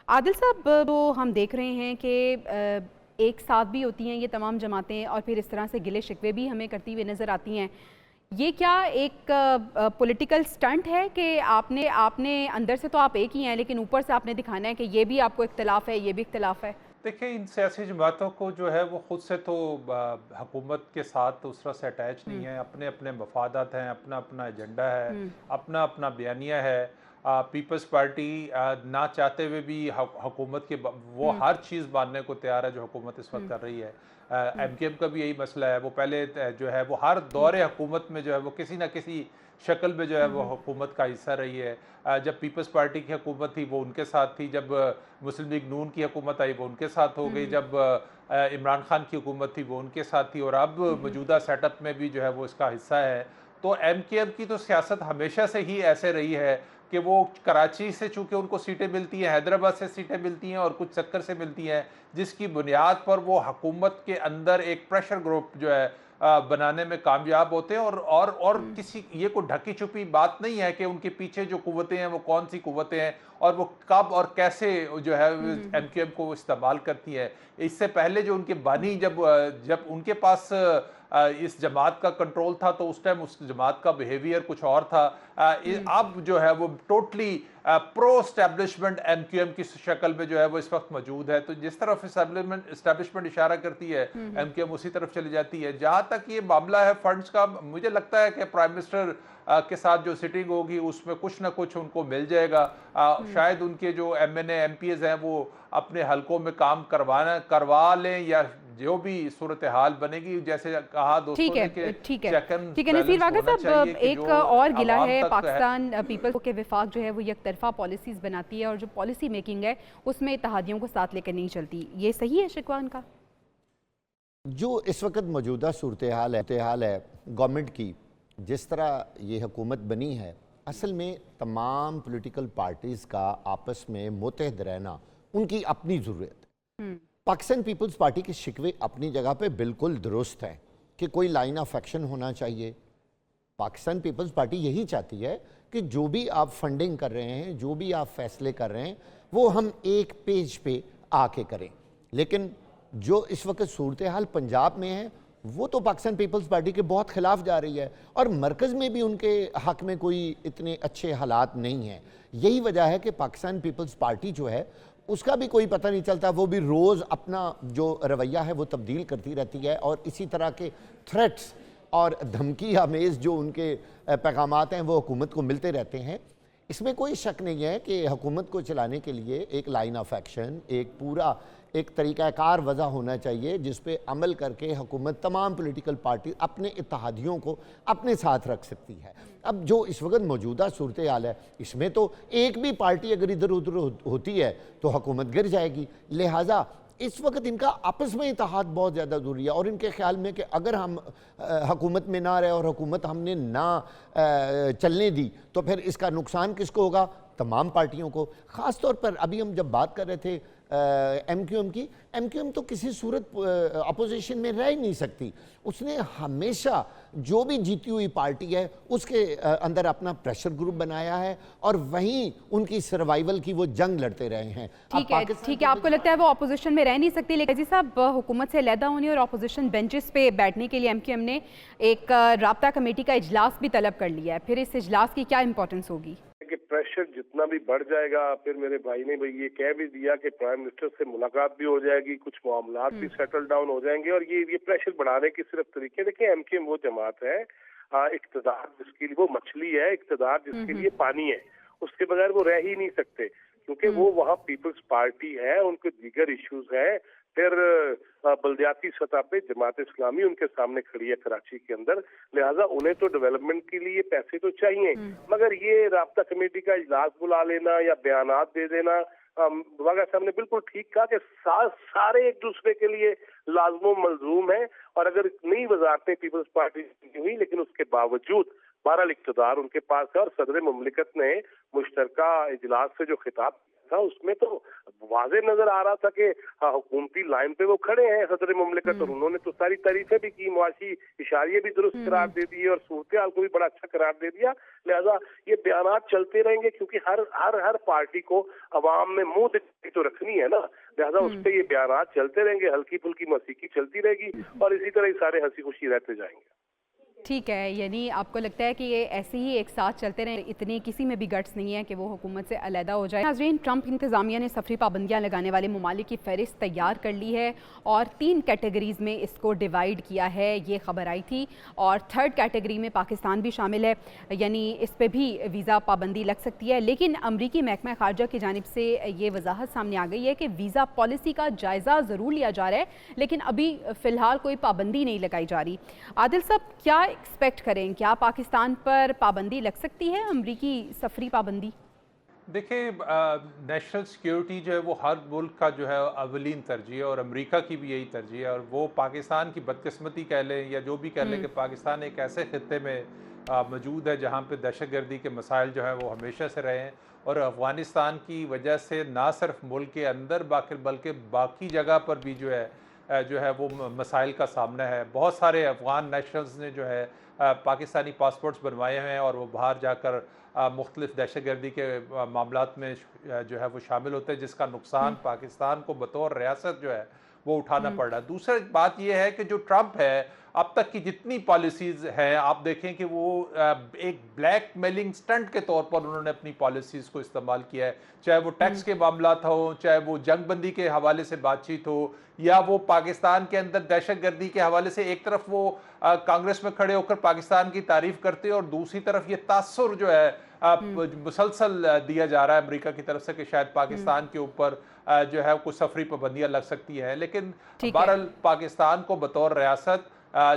عادل صاحب وہ ہم دیکھ رہے ہیں کہ ایک ساتھ بھی ہوتی ہیں یہ تمام جماعتیں اور پھر اس طرح سے گلے شکوے بھی ہمیں کرتی ہوئے نظر آتی ہیں. یہ کیا ایک پولیٹیکل سٹنٹ ہے کہ آپ نے اندر سے تو آپ ایک ہی ہیں لیکن اوپر سے آپ نے دکھانا ہے کہ یہ بھی آپ کو اختلاف ہے، یہ بھی اختلاف ہے؟ دیکھیں، ان سیاسی جماعتوں کو جو ہے وہ خود سے تو حکومت کے ساتھ اس طرح سے اٹیچ نہیں ہے. اپنے اپنے مفادات ہیں، اپنا اپنا ایجنڈا ہے، اپنا اپنا بیانیہ ہے. پیپلز پارٹی نہ چاہتے ہوئے بھی حکومت کے وہ ہر چیز ماننے کو تیار ہے جو حکومت اس وقت کر رہی ہے. ایم کیو ایم کا بھی یہی مسئلہ ہے. وہ پہلے جو ہے وہ ہر دور حکومت میں جو ہے وہ کسی نہ کسی شکل میں جو ہے وہ حکومت کا حصہ رہی ہے. جب پیپلز پارٹی کی حکومت تھی وہ ان کے ساتھ تھی، جب مسلم لیگ نون کی حکومت آئی وہ ان کے ساتھ ہو گئی، جب عمران خان کی حکومت تھی وہ ان کے ساتھ تھی، اور اب موجودہ سیٹ اپ میں بھی جو ہے وہ اس کا حصہ ہے. تو ایم کیو ایم کی تو سیاست ہمیشہ سے ہی ایسے رہی ہے کہ وہ کراچی سے چونکہ ان کو سیٹیں ملتی ہیں، حیدرآباد سے سیٹیں ملتی ہیں اور کچھ چکر سے ملتی ہیں، جس کی بنیاد پر وہ حکومت کے اندر ایک پریشر گروپ جو ہے بنانے میں کامیاب ہوتے ہیں. اور کسی یہ کوئی ڈھکی چھپی بات نہیں ہے کہ ان کے پیچھے جو قوتیں ہیں وہ کون سی قوتیں ہیں اور وہ کب اور کیسے جو ہے ایم کیو ایم کو استعمال کرتی ہے. اس سے پہلے جو ان کے بانی جب ان کے پاس اس جماعت کا کنٹرول تھا تو اس ٹائم اس جماعت کا بیہیویئر کچھ اور تھا. اب جو ہے وہ ٹوٹلی پرو اسٹیبلشمنٹ ایم کیو ایم کی شکل میں جو ہے وہ اس وقت موجود ہے. تو جس طرف اسٹیبلشمنٹ اشارہ کرتی ہے ایم کیو ایم اسی طرف چلی جاتی ہے. جہاں تک یہ معاملہ ہے فنڈز کا، مجھے لگتا ہے کہ پرائم منسٹر کے ساتھ جو سٹنگ ہوگی اس میں کچھ نہ کچھ ان کو مل جائے گا. شاید ان کے جو M N A M P As ہیں وہ اپنے حلقوں میں کام کروا لیں یا جو بھی صورتحال بنے گی. جیسے کہا دوستوں ٹھیک نے کہ ہے ٹھیک ہے چیک اینڈ ٹھیک ہے نصیر بیلنس واقع ہونا صاحب، چاہیے کہ ایک جو اور گلہ عوام ہے تک پاکستان پیپل کے وفاق جو ہے وہ یک طرفہ پالیسیز بناتی ہے اور جو پالیسی میکنگ ہے اس میں اتحادیوں کو ساتھ لے کر نہیں چلتی. یہ صحیح ہے شکوان کا؟ جو اس وقت موجودہ صورتحال ہے گورنمنٹ کی، جس طرح یہ حکومت بنی ہے، اصل میں تمام پولیٹیکل پارٹیز کا آپس میں متحد رہنا ان کی اپنی ضرورت ہے. پاکستان پیپلز پارٹی کے شکوے اپنی جگہ پہ بالکل درست ہیں کہ کوئی لائن آف ایکشن ہونا چاہیے. پاکستان پیپلز پارٹی یہی چاہتی ہے کہ جو بھی آپ فنڈنگ کر رہے ہیں، جو بھی آپ فیصلے کر رہے ہیں، وہ ہم ایک پیج پہ آ کے کریں. لیکن جو اس وقت صورتحال پنجاب میں ہے وہ تو پاکستان پیپلز پارٹی کے بہت خلاف جا رہی ہے، اور مرکز میں بھی ان کے حق میں کوئی اتنے اچھے حالات نہیں ہیں. یہی وجہ ہے کہ پاکستان پیپلز پارٹی جو ہے اس کا بھی کوئی پتہ نہیں چلتا. وہ بھی روز اپنا جو رویہ ہے وہ تبدیل کرتی رہتی ہے، اور اسی طرح کے تھریٹس اور دھمکی آمیز جو ان کے پیغامات ہیں وہ حکومت کو ملتے رہتے ہیں. اس میں کوئی شک نہیں ہے کہ حکومت کو چلانے کے لیے ایک لائن آف ایکشن، ایک طریقہ کار وضع ہونا چاہیے جس پہ عمل کر کے حکومت تمام پولیٹیکل پارٹی اپنے اتحادیوں کو اپنے ساتھ رکھ سکتی ہے. اب جو اس وقت موجودہ صورتحال ہے اس میں تو ایک بھی پارٹی اگر ادھر ادھر ہوتی ہے تو حکومت گر جائے گی. لہٰذا اس وقت ان کا آپس میں اتحاد بہت زیادہ ضروری ہے، اور ان کے خیال میں کہ اگر ہم حکومت میں نہ رہے اور حکومت ہم نے نہ چلنے دی تو پھر اس کا نقصان کس کو ہوگا؟ تمام پارٹیوں کو. خاص طور پر ابھی ہم جب بات کر رہے تھے ایم کیو ایم تو کسی صورت اپوزیشن میں رہ ہی نہیں سکتی. اس نے ہمیشہ جو بھی جیتی ہوئی پارٹی ہے اس کے اندر اپنا پریشر گروپ بنایا ہے، اور وہیں ان کی سروائیول کی وہ جنگ لڑتے رہے ہیں. ٹھیک ہے آپ کو لگتا ہے وہ اپوزیشن میں رہ نہیں سکتی، لیکن عزیز صاحب حکومت سے علیحدہ ہونے اور اپوزیشن بینچز پہ بیٹھنے کے لیے ایم کیو ایم نے ایک رابطہ کمیٹی کا اجلاس بھی طلب کر لیا ہے. پھر اس اجلاس کی کیا امپورٹنس ہوگی؟ کہ پریشر جتنا بھی بڑھ جائے گا، پھر میرے بھائی نے یہ کہہ بھی دیا کہ پرائم منسٹر سے ملاقات بھی ہو جائے گی، کچھ معاملات بھی سیٹل ڈاؤن ہو جائیں گے، اور یہ پریشر بڑھانے کی صرف طریقے. دیکھیں ایم کیو ایم وہ جماعت ہے، اقتدار جس کے لیے وہ مچھلی ہے، اقتدار جس کے لیے پانی ہے، اس کے بغیر وہ رہ ہی نہیں سکتے، کیونکہ وہ وہاں پیپلز پارٹی ہے، ان کے دیگر ایشوز ہیں. پھر بلدیاتی سطح پہ جماعت اسلامی ان کے سامنے کھڑی ہے کراچی کے اندر، لہٰذا انہیں تو ڈیولپمنٹ کے لیے پیسے تو چاہیے، مگر یہ رابطہ کمیٹی کا اجلاس بلا لینا یا بیانات دے دینا، واقعہ صاحب نے بالکل ٹھیک کہا کہ سارے ایک دوسرے کے لیے لازم و ملزوم ہیں. اور اگر نئی وزارتیں پیپلز پارٹی کی ہوئی لیکن اس کے باوجود बहरहाल इक़्तिदार उनके पास है और सदर मुमलिकत ने मुश्तरका इजलास से जो खिताब था उसमें तो वाज़ेह नजर आ रहा था कि हुकूमती लाइन पे वो खड़े हैं सदर मुमलिकत, और उन्होंने तो सारी तारीफें भी की, मुआशी इशारे भी दुरुस्त करार दे दिए और सूरत-ए-हाल को भी बड़ा अच्छा करार दे दिया। लिहाजा ये बयानात चलते रहेंगे क्योंकि हर पार्टी को अवाम में मुंह दिखाई तो रखनी है ना, लिहाजा उस पर ये बयानात चलते रहेंगे, हल्की फुल्की मौसीकी चलती रहेगी और इसी तरह ये सारे हंसी खुशी रहते जाएंगे। ठीक है, यानी आपको लगता है कि ये ऐसे ही एक साथ चलते रहें, इतने किसी में भी गट्स नहीं है कि वो हुकूमत से अलहदा हो जाए। नाज़रीन, ट्रंप इंतज़ामिया ने सफरी पाबंदियाँ लगाने वाले ममालिक की फ़हरिस्त तैयार कर ली है और 3 कैटेगरीज़ में इसको डिवाइड किया है, ये ख़बर आई थी, और 3rd कैटेगरी में पाकिस्तान भी शामिल है, यानी इस पर भी वीज़ा पाबंदी लग सकती है। लेकिन अमरीकी महकमा ख़ारजा की जानिब से ये वजाहत सामने आ गई है कि वीज़ा पॉलिसी का जायज़ा ज़रूर लिया जा रहा है, लेकिन अभी फ़िलहाल कोई पाबंदी नहीं लगाई जा रही। आदिल साहब, क्या एक्सपेक्ट करें, क्या पाकिस्तान पर पाबंदी लग सकती है, अमरीकी सफरी पाबंदी? देखिए, नेशनल सिक्योरिटी जो है वो हर मुल्क का जो है अवलीन तरजीह है और अमेरिका की भी यही तरजीह है, और वो पाकिस्तान की बदकिस्मती कह लें या जो भी कह लें कि पाकिस्तान एक ऐसे खित्ते में मौजूद है जहाँ पे दहशतगर्दी के मसाइल जो है वो हमेशा से रहे हैं, और अफ़गानिस्तान की वजह से ना सिर्फ मुल्क के अंदर बल्कि बाकी जगह पर भी जो है वो मसाइल का सामना है। बहुत सारे अफ़गान नेशनल्स ने जो है पाकिस्तानी पासपोर्ट्स बनवाए हैं और वो बाहर जाकर मुख्तलिफ दहशतगर्दी के मामलात में जो है वो शामिल होते हैं, जिसका नुकसान पाकिस्तान को बतौर रियासत जो है वो उठाना पड़ रहा है। दूसरी बात ये है कि जो ट्रंप है, अब तक की जितनी पॉलिसीज़ हैं आप देखें कि वो एक ब्लैक मेलिंग स्टंट के तौर पर उन्होंने अपनी पॉलिसीज़ को इस्तेमाल किया है, चाहे वो टैक्स के मामलात हो, चाहे वो जंगबंदी के हवाले से बातचीत हो, या वो पाकिस्तान के अंदर दहशतगर्दी के हवाले से एक तरफ वो कांग्रेस में खड़े होकर पाकिस्तान की तारीफ करते हैं और दूसरी तरफ ये तासुर जो है मुसलसल दिया जा रहा है अमेरिका की तरफ से कि शायद पाकिस्तान के ऊपर जो है कुछ सफरी पाबंदियां लग सकती हैं। लेकिन बहरहाल पाकिस्तान को बतौर रियासत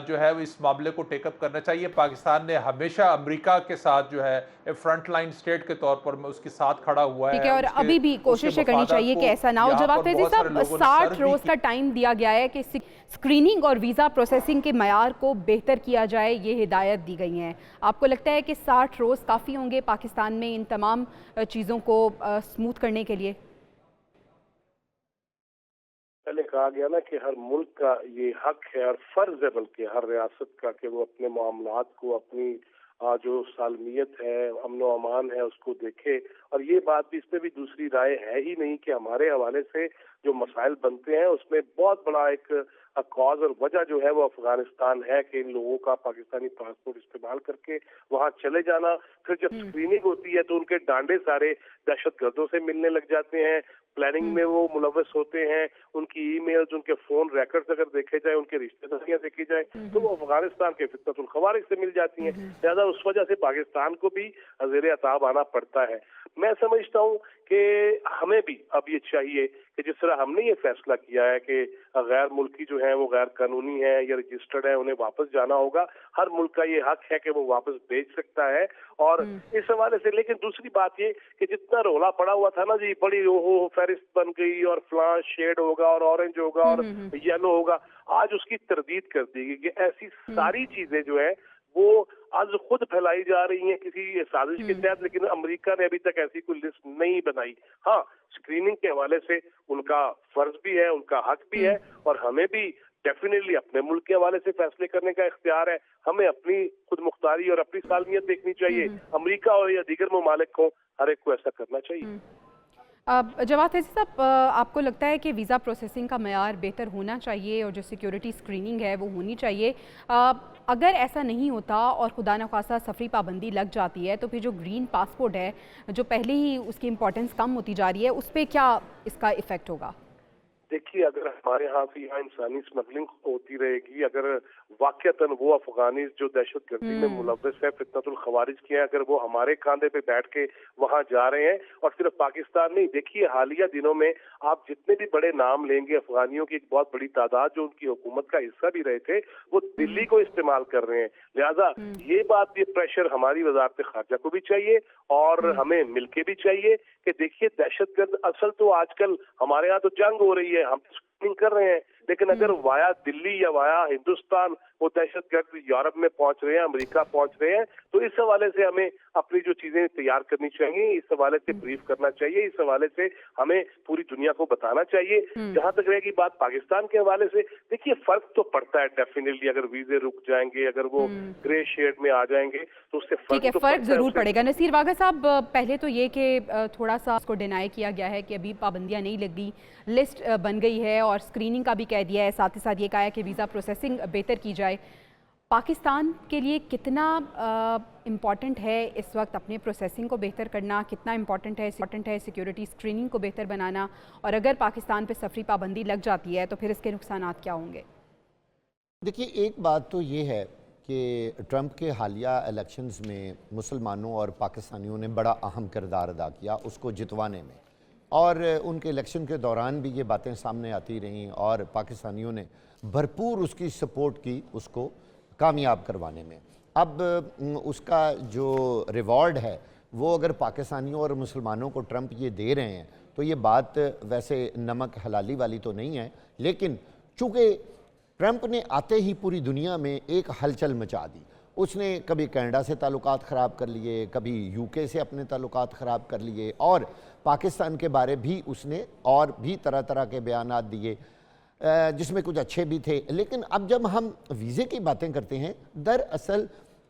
जो है इस मामले को टेकअप करना चाहिए। पाकिस्तान ने हमेशा अमेरिका के साथ जो है फ्रंट लाइन स्टेट के तौर पर उसके साथ खड़ा हुआ है। ठीक है, और अभी भी कोशिशें करनी चाहिए कि ऐसा ना हो। जवाब फैजी साहब, 60 रोज का टाइम दिया गया है कि स्क्रीनिंग और वीज़ा प्रोसेसिंग के मयार को बेहतर किया जाए, ये हिदायत दी गई हैं। आपको लगता है कि 60 रोज़ काफ़ी होंगे पाकिस्तान में इन तमाम चीज़ों को स्मूथ करने के लिए? पहले कहा गया ना कि हर मुल्क का ये हक है और फर्ज है बल्कि हर रियासत का कि वो अपने मामलात को, अपनी जो सालमियत है, अमन व अमान है, उसको देखे। और ये बात भी, इसमें भी दूसरी राय है ही नहीं कि हमारे हवाले से जो मसाइल बनते हैं उसमें बहुत बड़ा एक कॉज और वजह जो है वो अफगानिस्तान है कि इन लोगों का पाकिस्तानी पासपोर्ट इस्तेमाल करके वहाँ चले जाना, फिर जब स्क्रीनिंग होती है तो उनके डांडे सारे दहशतगर्दों से मिलने लग जाते हैं, प्लानिंग में वो मुलव्वस होते हैं, उनकी ईमेल्स, उनके फोन रिकॉर्ड्स अगर देखे जाए, उनके रिश्तेदारियां देखी जाए तो वो अफगानिस्तान के फितनतुल खवारिज से मिल जाती हैं। लिहाजा उस वजह से पाकिस्तान को भी ज़ेरे अताब आना पड़ता है। मैं समझता हूँ कि हमें भी अब ये चाहिए कि जिस तरह हमने ये फैसला किया है कि गैर मुल्की जो है वो गैर कानूनी है या रजिस्टर्ड है, उन्हें वापस जाना होगा। हर मुल्क का ये हक है कि वो वापस भेज सकता है। और इस हवाले से, लेकिन दूसरी बात ये कि जितना रोला पड़ा हुआ था ना जी, बड़ी फहरिस्त बन गई और फ्लां शेड होगा और ऑरेंज होगा और येलो होगा, आज उसकी तरदीद कर दी गई कि ऐसी सारी चीजें जो है वो आज खुद फैलाई जा रही हैं किसी साजिश के तहत, लेकिन अमेरिका ने अभी तक ऐसी कोई लिस्ट नहीं बनाई। हाँ, स्क्रीनिंग के हवाले से उनका फर्ज भी है, उनका हक भी है, और हमें भी डेफिनेटली अपने मुल्क के हवाले से फैसले करने का इख्तियार है। हमें अपनी खुद मुख्तारी और अपनी सालमियत देखनी चाहिए। अमेरिका और या दीगर ममालिक को हर एक को ऐसा करना चाहिए। जवाब फैजी साहब, आपको लगता है कि वीज़ा प्रोसेसिंग का मयार बेहतर होना चाहिए और जो सिक्योरिटी स्क्रीनिंग है वो होनी चाहिए? अगर ऐसा नहीं होता और खुदा न खासा सफरी पाबंदी लग जाती है तो फिर जो ग्रीन पासपोर्ट है, जो पहले ही उसकी इम्पोर्टेंस कम होती जा रही है, उस पर क्या इसका इफ़ेक्ट होगा? देखिए, अगर हमारे यहाँ से यहाँ इंसानी स्मगलिंग होती रहेगी, अगर वाकयातन वो अफगानी जो दहशतगर्दी में मुलव्वस है, फितनतुल खवारिज के हैं, अगर वो हमारे कांधे पे बैठ के वहाँ जा रहे हैं, और सिर्फ पाकिस्तान नहीं, देखिए हालिया दिनों में आप जितने भी बड़े नाम लेंगे, अफगानियों की एक बहुत बड़ी तादाद जो उनकी हुकूमत का हिस्सा भी रहे थे, वो दिल्ली को इस्तेमाल कर रहे हैं। लिहाजा ये बात, ये प्रेशर हमारी वजारत खारजा को भी चाहिए और हमें मिलके भी चाहिए कि देखिए, दहशतगर्द असल तो आजकल हमारे यहाँ तो जंग हो रही है, हम स्क्रीनिंग कर रहे हैं, लेकिन अगर वाया दिल्ली या वाया हिंदुस्तान वो दहशतगर्द यूरोप में पहुंच रहे हैं, अमेरिका पहुंच रहे हैं। तो इस हवाले से हमें अपनी जो चीजें तैयार करनी चाहिए, इस हवाले से ब्रीफ करना चाहिए, इस हवाले से हमें पूरी दुनिया को बताना चाहिए। जहां तक रहेगी बात पाकिस्तान के हवाले से, देखिए फर्क तो पड़ता है डेफिनेटली, अगर वीजे रुक जाएंगे, अगर वो ग्रे शेड में आ जाएंगे तो उससे फर्क जरूर पड़ेगा। नसीर वाघा साहब, पहले तो ये कि थोड़ा सा उसको डिनाई किया गया है कि अभी पाबंदियां नहीं लगी, लिस्ट बन गई है और स्क्रीनिंग का भी कह दिया है, साथ ही साथ ये कहा है कि वीज़ा प्रोसेसिंग बेहतर की जाए। पाकिस्तान के लिए कितना इम्पॉर्टेंट है इस वक्त अपने प्रोसेसिंग को बेहतर करना, कितना इम्पॉर्टेंट है सिक्योरिटी स्क्रीनिंग को बेहतर बनाना, और अगर पाकिस्तान पे सफरी पाबंदी लग जाती है तो फिर इसके नुकसानात क्या होंगे? देखिए, एक बात तो ये है कि ट्रंप के हालिया इलेक्शंस में मुसलमानों और पाकिस्तानियों ने बड़ा अहम किरदार अदा किया उसको जितवाने में, और उनके इलेक्शन के दौरान भी ये बातें सामने आती रहीं और पाकिस्तानियों ने भरपूर उसकी सपोर्ट की उसको कामयाब करवाने में। अब उसका जो रिवॉर्ड है वो अगर पाकिस्तानियों और मुसलमानों को ट्रंप ये दे रहे हैं तो ये बात वैसे नमक हलाली वाली तो नहीं है, लेकिन चूँकि ट्रंप ने आते ही पूरी दुनिया में एक हलचल मचा दी। उसने कभी कनाडा से ताल्लुकात ख़राब कर लिए, कभी यूके से अपने ताल्लुकात ख़राब कर लिए, और पाकिस्तान के बारे भी उसने और भी तरह तरह के बयानात दिए जिसमें कुछ अच्छे भी थे। लेकिन अब जब हम वीज़े की बातें करते हैं, दरअसल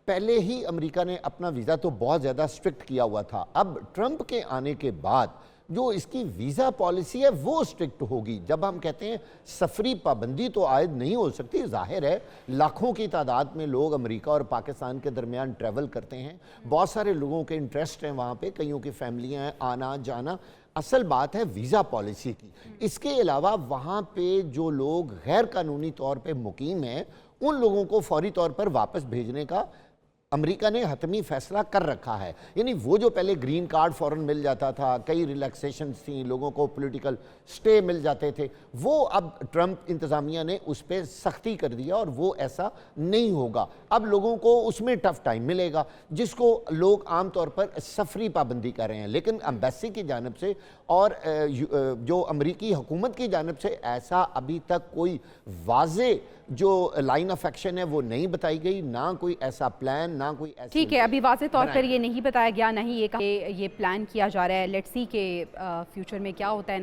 पहले ही अमेरिका ने अपना वीज़ा तो बहुत ज़्यादा स्ट्रिक्ट किया हुआ था। अब ट्रंप के आने के बाद जो इसकी वीज़ा पॉलिसी है वो स्ट्रिक्ट होगी। जब हम कहते हैं सफरी पाबंदी तो आयद नहीं हो सकती, जाहिर है लाखों की तादाद में लोग अमेरिका और पाकिस्तान के दरमियान ट्रैवल करते हैं, बहुत सारे लोगों के इंटरेस्ट हैं वहाँ पे, कईयों की फैमिलियाँ हैं, आना जाना। असल बात है वीज़ा पॉलिसी की। इसके अलावा वहाँ पे जो लोग गैर कानूनी तौर पे मुकीम हैं उन लोगों को फौरी तौर पर वापस भेजने का अमेरिका ने हतमी फैसला कर रखा है। यानी वो जो पहले ग्रीन कार्ड फ़ौरन मिल जाता था, कई रिलैक्सेशंस थी, लोगों को पॉलिटिकल स्टे मिल जाते थे, वो अब ट्रंप इंतज़ामिया ने उस पर सख्ती कर दिया और वो ऐसा नहीं होगा। अब लोगों को उसमें टफ़ टाइम मिलेगा, जिसको लोग आम तौर पर सफरी पाबंदी कर रहे हैं। लेकिन एम्बेसी की जानिब से और जो अमरीकी हुकूमत की जानिब से ऐसा अभी तक कोई वाज़े जो लाइन ऑफ एक्शन है वो नहीं बताई गई, ना कोई ऐसा प्लान, ना कोई ऐसा। ठीक है, अभी वाज़े तौर पर ये नहीं बताया गया, नहीं ये प्लान किया जा रहा है। लेट्स सी के फ्यूचर में क्या होता है।